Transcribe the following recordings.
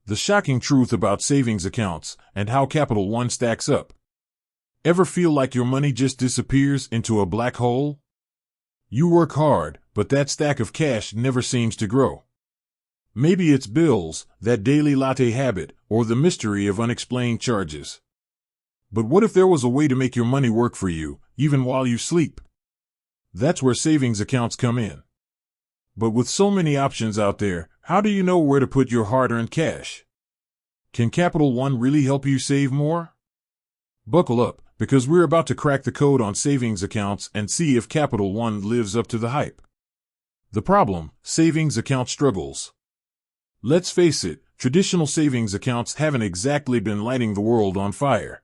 The shocking truth about savings accounts and how Capital One stacks up. Ever feel like your money just disappears into a black hole? You work hard, but that stack of cash never seems to grow. Maybe it's bills, that daily latte habit, or the mystery of unexplained charges. But what if there was a way to make your money work for you, even while you sleep? That's where savings accounts come in. But with so many options out there, how do you know where to put your hard-earned cash? Can Capital One really help you save more? Buckle up, because we're about to crack the code on savings accounts and see if Capital One lives up to the hype. The problem: savings account struggles. Let's face it, traditional savings accounts haven't exactly been lighting the world on fire.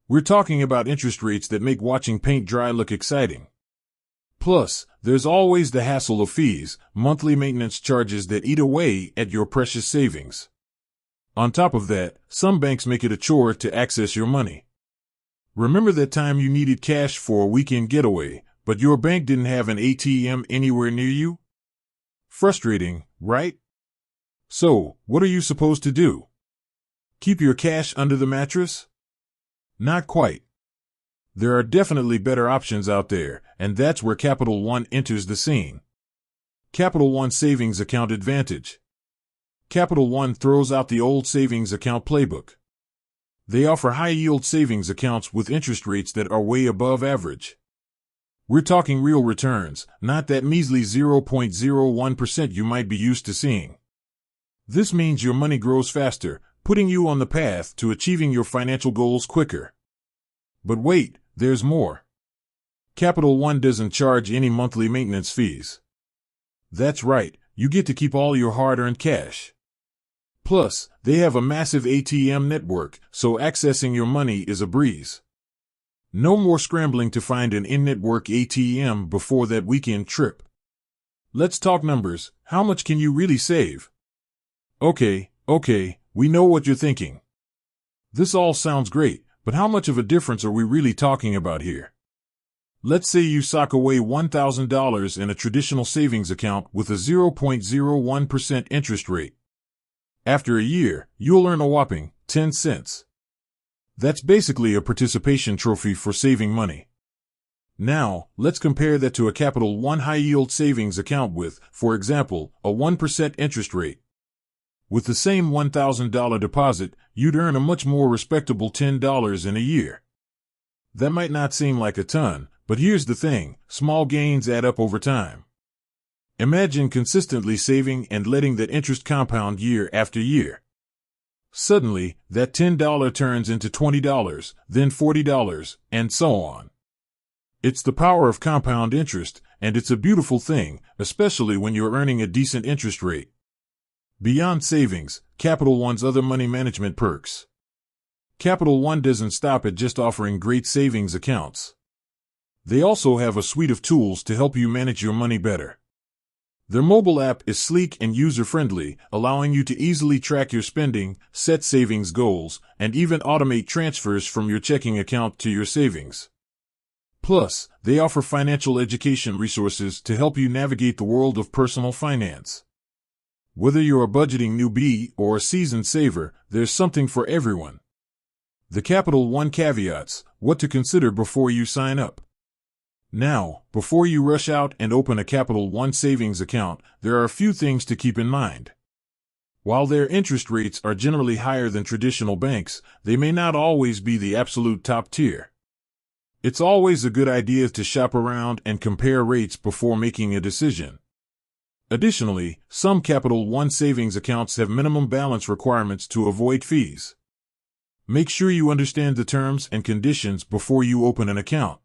We're talking about interest rates that make watching paint dry look exciting. Plus, there's always the hassle of fees, monthly maintenance charges that eat away at your precious savings. On top of that, some banks make it a chore to access your money. Remember that time you needed cash for a weekend getaway, but your bank didn't have an ATM anywhere near you? Frustrating, right? So, what are you supposed to do? Keep your cash under the mattress? Not quite. There are definitely better options out there, and that's where Capital One enters the scene. Capital One Savings Account Advantage. Capital One throws out the old savings account playbook. They offer high-yield savings accounts with interest rates that are way above average. We're talking real returns, not that measly 0.01% you might be used to seeing. This means your money grows faster, putting you on the path to achieving your financial goals quicker. But wait, there's more. Capital One doesn't charge any monthly maintenance fees. That's right, you get to keep all your hard-earned cash. Plus, they have a massive ATM network, so accessing your money is a breeze. No more scrambling to find an in-network ATM before that weekend trip. Let's talk numbers. How much can you really save? Okay, we know what you're thinking. This all sounds great, but how much of a difference are we really talking about here? Let's say you sock away $1,000 in a traditional savings account with a 0.01% interest rate. After a year, you'll earn a whopping 10 cents. That's basically a participation trophy for saving money. Now, let's compare that to a Capital One high-yield savings account with, for example, a 1% interest rate. With the same $1,000 deposit, you'd earn a much more respectable $10 in a year. That might not seem like a ton, but here's the thing: small gains add up over time. Imagine consistently saving and letting that interest compound year after year. Suddenly, that $10 turns into $20, then $40, and so on. It's the power of compound interest, and it's a beautiful thing, especially when you're earning a decent interest rate. Beyond savings, Capital One's other money management perks. Capital One doesn't stop at just offering great savings accounts. They also have a suite of tools to help you manage your money better. Their mobile app is sleek and user-friendly, allowing you to easily track your spending, set savings goals, and even automate transfers from your checking account to your savings. Plus, they offer financial education resources to help you navigate the world of personal finance. Whether you're a budgeting newbie or a seasoned saver, there's something for everyone. The Capital One caveats: what to consider before you sign up. Now, before you rush out and open a Capital One savings account, there are a few things to keep in mind. While their interest rates are generally higher than traditional banks, they may not always be the absolute top tier. It's always a good idea to shop around and compare rates before making a decision. Additionally, some Capital One savings accounts have minimum balance requirements to avoid fees. Make sure you understand the terms and conditions before you open an account.